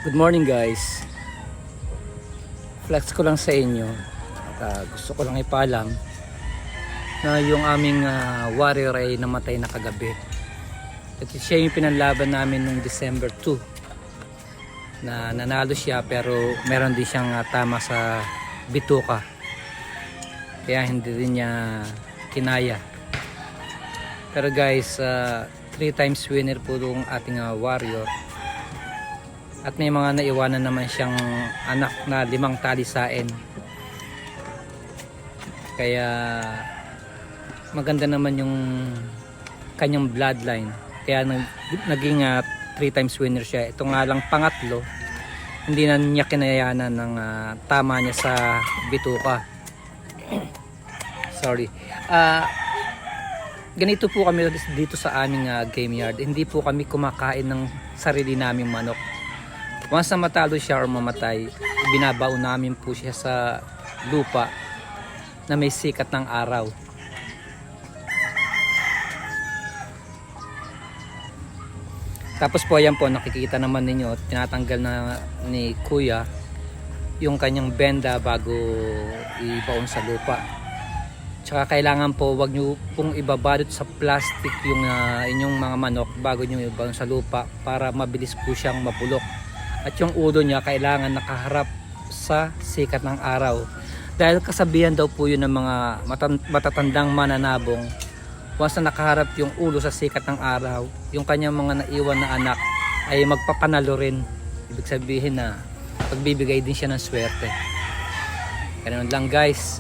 Good morning guys. Flex ko lang sa inyo at gusto ko lang ipalam na yung aming warrior ay namatay na kagabi. At siya yung pinanlaban namin noong December 2 na nanalo siya, pero meron din siyang tama sa bituka, kaya hindi rin niya kinaya. Pero guys, 3 times winner po yung ating warrior. At may mga naiwanan naman siyang anak na 5 talisain. Kaya maganda naman yung kanyang bloodline. Kaya naging 3 times winner siya. Ito nga lang pangatlo, hindi na niya kinayanan ng tama niya sa bituka. Sorry. Ganito po kami dito sa aming game yard. Hindi po kami kumakain ng sarili naming manok. Once na matalo siya or mamatay, binabaon namin po siya sa lupa na may sikat ng araw. Tapos po ayan po, nakikita naman ninyo, tinatanggal na ni Kuya yung kanyang benda bago ibaon sa lupa. Tsaka kailangan po wag nyo pong ibabalot sa plastic yung inyong mga manok bago nyo ibaon sa lupa para mabilis po siyang mabulok. At yung ulo niya kailangan nakaharap sa sikat ng araw. Dahil kasabihan daw po yun ng mga matatandang mananabong, once na nakaharap yung ulo sa sikat ng araw, yung kanyang mga naiwan na anak ay magpapanalo rin. Ibig sabihin na pagbibigay din siya ng swerte. Ganun lang guys.